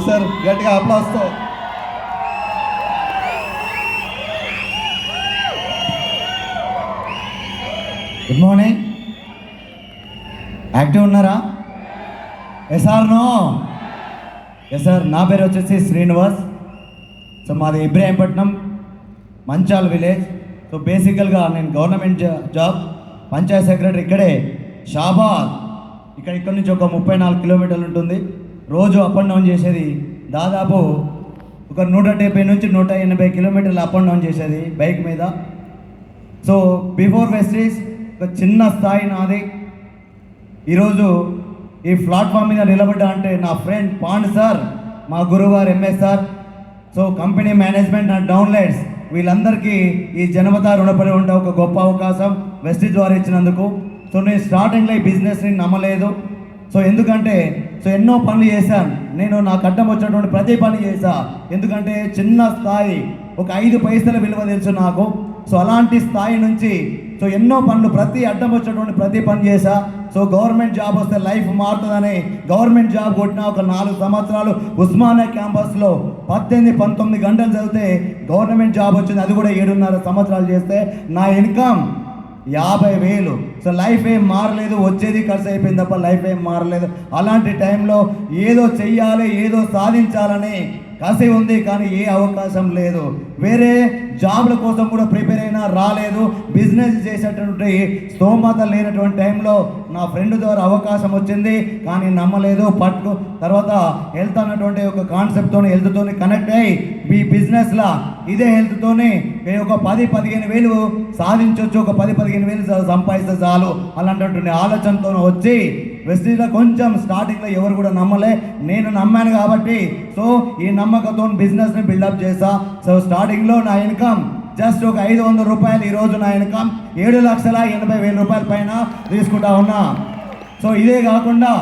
Sir గట్టిగా అప్లాస్తో. Good morning. Active ఉన్నారా? Yes or no? Yes sir. నా పేరు వచ్చేసి శ్రీనివాస్. సో మాది ఇబ్రాహీంపట్నం, మంచాల్ విలేజ్. సో బేసికల్గా నేను గవర్నమెంట్ జాబ్, పంచాయత్ సెక్రటరీ ఇక్కడే షాబాద్. ఇక్కడ నుంచి ఒక 34 కిలోమీటర్లు ఉంటుంది. రోజు అప్ అండ్ డౌన్ చేసేది దాదాపు ఒక 170 నుంచి 180 కిలోమీటర్లు అప్ అండ్ డౌన్ చేసేది బైక్ మీద. సో బిఫోర్ వెస్టీజ్ ఒక చిన్న స్థాయి నాది. ఈరోజు ఈ ప్లాట్ఫామ్ మీద నిలబడ్డా అంటే నా ఫ్రెండ్ పాండ్ సార్, మా గురువారు MS sir, so company management and డౌన్లైట్స్ వీళ్ళందరికీ ఈ జనమత రుణపడి ఉండే ఒక గొప్ప అవకాశం వెస్టీజ్ ద్వారా ఇచ్చినందుకు. సో నేను స్టార్టింగ్లో ఈ బిజినెస్ని నమ్మలేదు. సో ఎందుకంటే ఎన్నో పనులు చేశాను నేను. నాకు అడ్డం వచ్చినటువంటి ప్రతి పని చేశా. ఎందుకంటే చిన్న స్థాయి, ఒక 5 పైసల విలువ తెలుసు నాకు. సో అలాంటి స్థాయి నుంచి ఎన్నో పనులు, ప్రతి అడ్డం వచ్చినటువంటి ప్రతి పని చేశా. సో గవర్నమెంట్ జాబ్ వస్తే లైఫ్ మారుతుందని గవర్నమెంట్ జాబ్ కొట్టిన. ఒక 4 సంవత్సరాలు ఉస్మానియా క్యాంపస్లో 18-19 గంటలు చదివితే గవర్నమెంట్ జాబ్ వచ్చింది. అది కూడా 7.5 సంవత్సరాలు చేస్తే నా ఇన్కమ్ 50,000. సో లైఫ్ ఏం మారలేదు, వచ్చేది ఖర్చు అయిపోయింది తప్ప లైఫ్ ఏం మారలేదు. అలాంటి టైంలో ఏదో చెయ్యాలి, ఏదో సాధించాలని కసి ఉంది, కానీ ఏ అవకాశం లేదు. వేరే జాబ్ల కోసం కూడా ప్రిపేర్ అయినా రాలేదు. బిజినెస్ చేసేటటువంటి స్తోమత లేనటువంటి టైంలో నా ఫ్రెండ్ ద్వారా అవకాశం వచ్చింది, కానీ నమ్మలేదు. తర్వాత హెల్త్ అన్నటువంటి ఒక కాన్సెప్ట్తో హెల్త్తో కనెక్ట్ అయ్యి ఈ బిజినెస్లో ఇదే హెల్త్తోనే ఒక 10-15 వేలు సాధించవచ్చు, ఒక 10-15 వేలు సంపాదిస్తే చాలు అలాంటి ఆలోచనతో వచ్చి వెస్టీజ్లో కొంచెం స్టార్టింగ్లో ఎవరు కూడా నమ్మలే, నేను నమ్మాను కాబట్టి సో ఈ నమ్మకంతో బిజినెస్ని బిల్డప్ చేశా. సో స్టార్టింగ్లో నా ఇన్కమ్ జస్ట్ ఒక 500 రూపాయలు. ఈరోజు నా ఇన్కమ్ 7,80,000 పైన తీసుకుంటా ఉన్నా. సో ఇదే కాకుండా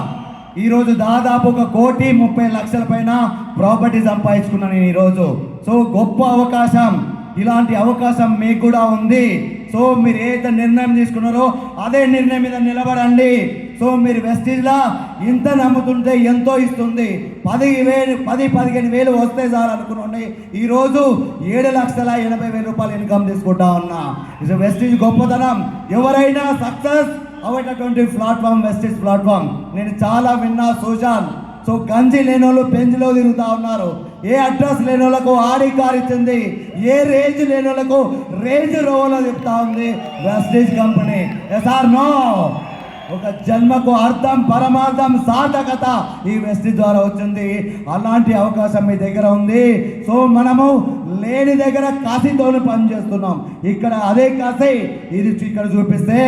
ఈరోజు దాదాపు 1,30,00,000 పైన ప్రాపర్టీ సంపాదించుకున్నాను నేను ఈరోజు. సో గొప్ప అవకాశం, ఇలాంటి అవకాశం మీకు కూడా ఉంది. సో మీరు ఏదైతే నిర్ణయం తీసుకున్నారో అదే నిర్ణయం మీద నిలబడండి. సో మీరు వెస్టీజ్లా ఇంత నమ్ముతుంటే ఎంతో ఇస్తుంది. 10-15 వేలు వస్తే సార్ అనుకున్నాండి. ఈరోజు 7,80,000 రూపాయలు ఇన్కమ్ తీసుకుంటా ఉన్నా. ఇది వెస్టీజ్ గొప్పతనం. ఎవరైనా సక్సెస్ అవ్వేటటువంటి ప్లాట్ఫామ్ వెస్టీజ్ ప్లాట్ఫామ్. నేను చాలా విన్నా, చూశాను. సో గంజి లేని వాళ్ళు పెంజిలో తిరుగుతూ ఉన్నారు. ఏ అడ్రస్ లేని వాళ్ళకు ఆడి కార్ ఇచ్చింది, ఏ రేంజ్ లేని వాళ్ళకు రేంజ్ రోవర్లో చెప్తా ఉంది వెస్టీజ్ కంపెనీ. SR no? ఒక జన్మకు అర్థం, పరమార్థం, సార్థకత ఈ వెస్టీజ్ ద్వారా వచ్చింది. అలాంటి అవకాశం మీ దగ్గర ఉంది. సో మనము లేని దగ్గర కసితో పనిచేస్తున్నాం. ఇక్కడ అదే కసి ఇది ఇక్కడ చూపిస్తే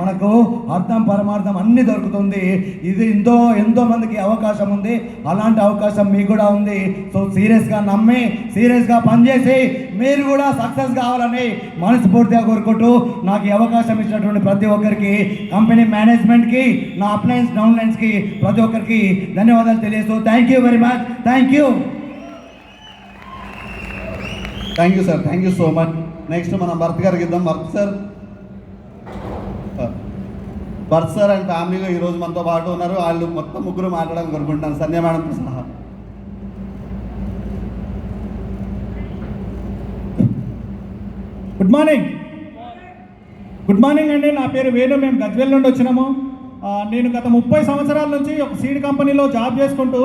మనకు అర్థం, పరమార్థం అన్ని దొరుకుతుంది. ఇది ఎంతో మందికి అవకాశం ఉంది. అలాంటి అవకాశం మీకు కూడా ఉంది. సో సీరియస్గా నమ్మి, సీరియస్గా పనిచేసి మీరు కూడా సక్సెస్ కావాలని మనస్ఫూర్తిగా కోరుకుంటూ నాకు ఈ అవకాశం ఇచ్చినటువంటి ప్రతి ఒక్కరికి, కంపెనీ మేనేజ్మెంట్కి, నా అప్లైన్స్ డౌన్లైన్స్కి ప్రతి ఒక్కరికి ధన్యవాదాలు తెలియజేస్తూ thank you very much. Thank you sir. Thank you so much. Next మనం భరత్ గారికి ఇద్దాం. భరత్ సార్ అండ్ ఫ్యామిలీగా ఈరోజు మనతో పాటు ఉన్నారు. వాళ్ళు మొత్తం ముగ్గురు మాట్లాడాలని కోరుకుంటున్నాను, సంధ్య మేడంతో సహా. గుడ్ మార్నింగ్ అండి. నా పేరు వేణు. మేము గజ్వేల్ నుండి వచ్చినాము. నేను గత 30 సంవత్సరాల నుంచి ఒక సీడ్ కంపెనీలో జాబ్ చేసుకుంటూ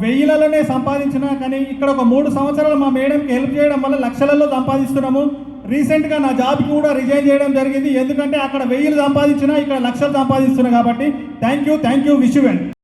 1000లలోనే సంపాదించిన, కానీ ఇక్కడ ఒక 3 సంవత్సరాలు మా మేడంకి హెల్ప్ చేయడం వల్ల లక్షలలో సంపాదిస్తున్నాము. రీసెంట్గా నా జాబ్కి కూడా రిజైన్ చేయడం జరిగింది. ఎందుకంటే అక్కడ 1000 సంపాదించినా ఇక్కడ లక్షలు సంపాదిస్తున్నా కాబట్టి థ్యాంక్ యూ విష్ యూ.